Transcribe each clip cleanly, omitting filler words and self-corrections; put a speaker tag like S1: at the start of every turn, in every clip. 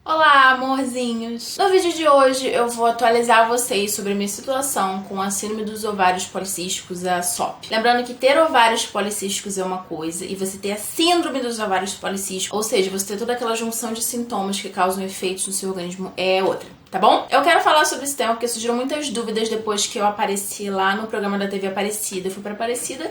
S1: Olá, amorzinhos! No vídeo de hoje eu vou atualizar vocês sobre a minha situação com a síndrome dos ovários policísticos, a SOP. Lembrando que ter ovários policísticos é uma coisa e você ter a síndrome dos ovários policísticos, ou seja, você ter toda aquela junção de sintomas que causam efeitos no seu organismo, é outra. Tá bom? Eu quero falar sobre esse tema porque surgiram muitas dúvidas depois que eu apareci lá no programa da TV Aparecida. Eu fui pra Aparecida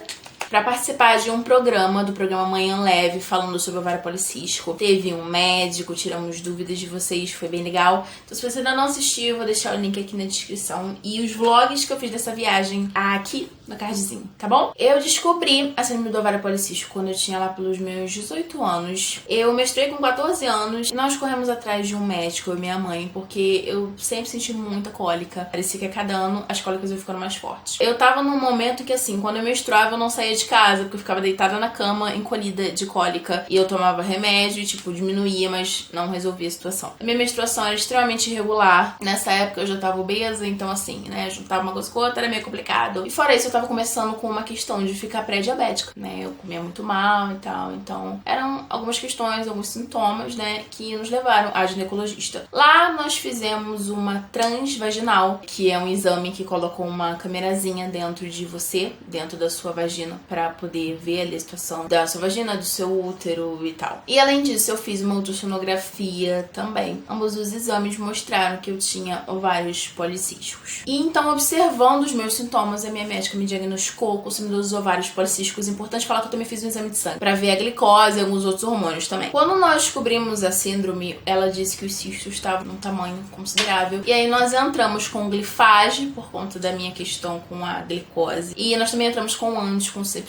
S1: para participar de um programa, do programa Manhã Leve, falando sobre ovário policístico. Teve um médico, tiramos dúvidas de vocês, foi bem legal. Então se você ainda não assistiu, eu vou deixar o link aqui na descrição. E os vlogs que eu fiz dessa viagem aqui no cardzinho, tá bom? Eu descobri a síndrome do ovário policístico quando eu tinha lá pelos meus 18 anos. Eu menstruei com 14 anos e nós corremos atrás de um médico, eu e minha mãe, porque eu sempre senti muita cólica. Parecia que a cada ano as cólicas iam ficando mais fortes. Eu tava num momento que assim, quando eu menstruava eu não saía de casa, porque eu ficava deitada na cama, encolhida de cólica, e eu tomava remédio e tipo, diminuía, mas não resolvia a situação. A minha menstruação era extremamente irregular. Nessa época eu já tava obesa, então assim, né, juntava uma coisa com outra, era meio complicado. E fora isso, eu tava começando com uma questão de ficar pré-diabética, né, eu comia muito mal e tal, então eram algumas questões, alguns sintomas, né, que nos levaram à ginecologista. Lá nós fizemos uma transvaginal, que é um exame que coloca uma camerazinha dentro de você, dentro da sua vagina, pra poder ver ali a situação da sua vagina, do seu útero e tal. E além disso, eu fiz uma ultrassonografia também. Ambos os exames mostraram que eu tinha ovários policísticos. E então, observando os meus sintomas, a minha médica me diagnosticou com síndrome dos ovários policísticos. Importante falar que eu também fiz um exame de sangue pra ver a glicose e alguns outros hormônios também. Quando nós descobrimos a síndrome, ela disse que os cistos estavam num tamanho considerável. E aí nós entramos com glifage por conta da minha questão com a glicose. E nós também entramos com anticoncepcional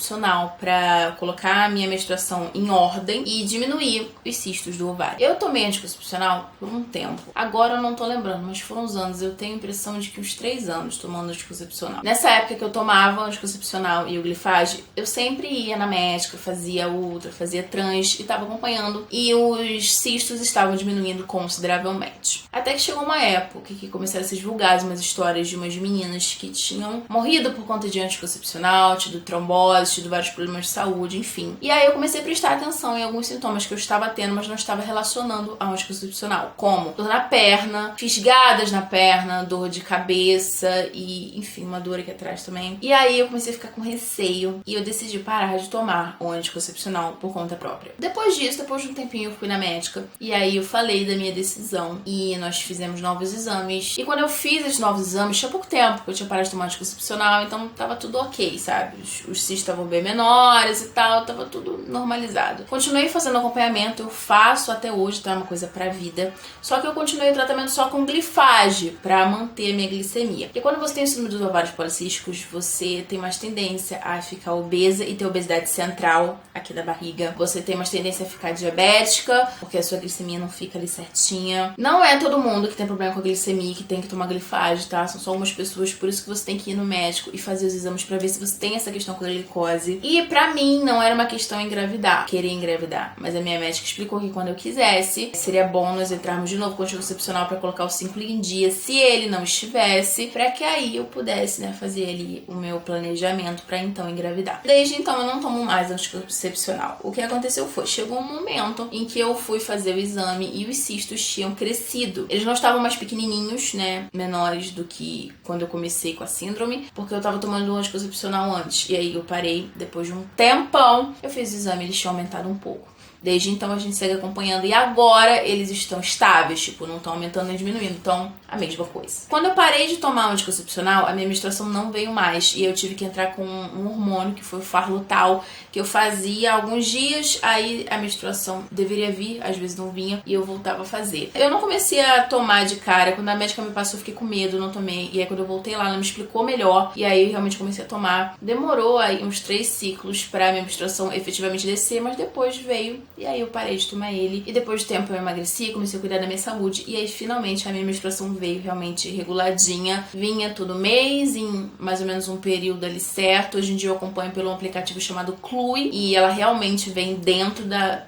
S1: pra colocar a minha menstruação em ordem e diminuir os cistos do ovário. Eu tomei anticoncepcional por um tempo. Agora eu não tô lembrando, mas foram uns anos. Eu tenho a impressão de que uns 3 anos tomando anticoncepcional. Nessa época que eu tomava anticoncepcional e o glifage, eu sempre ia na médica, fazia ultra, fazia trans e tava acompanhando. E os cistos estavam diminuindo consideravelmente. Até que chegou uma época que começaram a ser divulgadas umas histórias de umas meninas que tinham morrido por conta de anticoncepcional, tido trombose, tido vários problemas de saúde, enfim. E aí eu comecei a prestar atenção em alguns sintomas que eu estava tendo, mas não estava relacionando ao anticoncepcional, como dor na perna, fisgadas na perna, dor de cabeça e, enfim, uma dor aqui atrás também. E aí eu comecei a ficar com receio e eu decidi parar de tomar o anticoncepcional por conta própria. Depois disso, depois de um tempinho, eu fui na médica e aí eu falei da minha decisão e nós fizemos novos exames. E quando eu fiz esses novos exames, tinha pouco tempo que eu tinha parado de tomar anticoncepcional, então tava tudo ok, sabe? Os cistos estavam bem menores e tal, tava tudo normalizado. Continuei fazendo acompanhamento, eu faço até hoje, tá? É uma coisa pra vida. Só que eu continuei o tratamento só com glifage pra manter a minha glicemia. Porque quando você tem o síndrome dos ovários policísticos, você tem mais tendência a ficar obesa e ter obesidade central aqui da barriga. Você tem mais tendência a ficar diabética, porque a sua glicemia não fica ali certinha. Não é todo mundo que tem problema com a glicemia que tem que tomar glifage, tá? São só algumas pessoas, por isso que você tem que ir no médico e fazer os exames pra ver se você tem essa questão com a glicose. E pra mim não era uma questão engravidar, querer engravidar, mas a minha médica explicou que quando eu quisesse, seria bom nós entrarmos de novo com o anticoncepcional pra colocar o ciclo em dia, se ele não estivesse, pra que aí eu pudesse, né, fazer ali o meu planejamento pra então engravidar. Desde então eu não tomo mais anticoncepcional. O que aconteceu foi, chegou um momento em que eu fui fazer o exame e os cistos tinham crescido. Eles não estavam mais pequenininhos, né, menores do que quando eu comecei com a síndrome, porque eu tava tomando um anticoncepcional antes. E aí eu parei, depois de um tempão, eu fiz o exame e eles tinham aumentado um pouco. Desde então a gente segue acompanhando e agora eles estão estáveis, tipo, não estão aumentando nem diminuindo, então a mesma coisa. Quando eu parei de tomar o anticoncepcional, a minha menstruação não veio mais e eu tive que entrar com um hormônio que foi o Farlotal, que eu fazia há alguns dias, aí a menstruação deveria vir, às vezes não vinha e eu voltava a fazer. Eu não comecei a tomar de cara, quando a médica me passou eu fiquei com medo, não tomei, e aí quando eu voltei lá ela me explicou melhor e aí eu realmente comecei a tomar. Demorou aí uns 3 ciclos pra minha menstruação efetivamente descer, mas depois veio. E aí eu parei de tomar ele. E depois de tempo eu emagreci, comecei a cuidar da minha saúde. E aí finalmente a minha menstruação veio realmente reguladinha. Vinha todo mês, em mais ou menos um período ali certo. Hoje em dia eu acompanho pelo aplicativo chamado Clue. E ela realmente vem dentro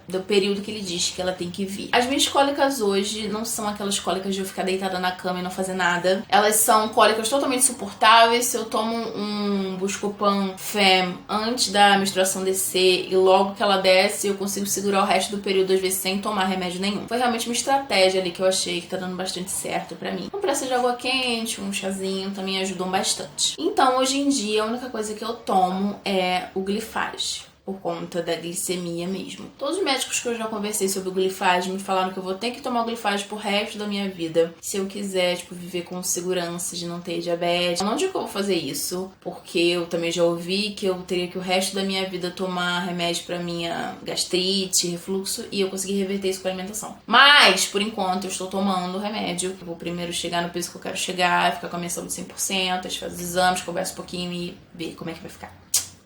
S1: do período que ele diz que ela tem que vir. As minhas cólicas hoje não são aquelas cólicas de eu ficar deitada na cama e não fazer nada. Elas são cólicas totalmente suportáveis. Se eu tomo um Buscopan Fem antes da menstruação descer e logo que ela desce eu consigo segurar durar o resto do período, às vezes, sem tomar remédio nenhum. Foi realmente uma estratégia ali que eu achei que tá dando bastante certo pra mim. Um preço de água quente, um chazinho também ajudam bastante. Então, hoje em dia, a única coisa que eu tomo é o Glifage, por conta da glicemia mesmo. Todos os médicos que eu já conversei sobre o Glifage me falaram que eu vou ter que tomar o Glifage pro resto da minha vida, se eu quiser, tipo, viver com segurança de não ter diabetes. Eu não digo que eu vou fazer isso, porque eu também já ouvi que eu teria que o resto da minha vida tomar remédio pra minha gastrite, refluxo, e eu consegui reverter isso com a alimentação. Mas, por enquanto, eu estou tomando remédio. Eu vou primeiro chegar no peso que eu quero chegar, ficar com a minha saúde 100%, fazer os exames, conversa um pouquinho e ver como é que vai ficar.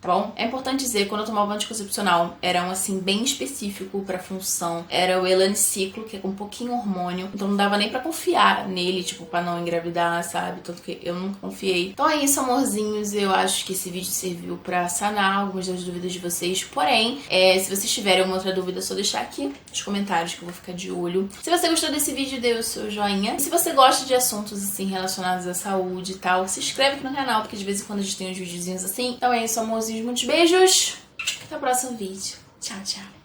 S1: Tá bom? É importante dizer, quando eu tomava anticoncepcional, era um assim bem específico pra função. Era o Elaniciclo, que é com um pouquinho hormônio. Então não dava nem pra confiar nele, tipo, pra não engravidar, sabe? Tanto que eu nunca confiei. Então é isso, amorzinhos. Eu acho que esse vídeo serviu pra sanar algumas das dúvidas de vocês. Porém, se vocês tiverem alguma outra dúvida, é só deixar aqui nos comentários que eu vou ficar de olho. Se você gostou desse vídeo, dê o seu joinha. E se você gosta de assuntos assim relacionados à saúde e tal, se inscreve aqui no canal, porque de vez em quando a gente tem uns videozinhos assim. Então é isso, amorzinhos. Muitos beijos. Até o próximo vídeo. Tchau, tchau.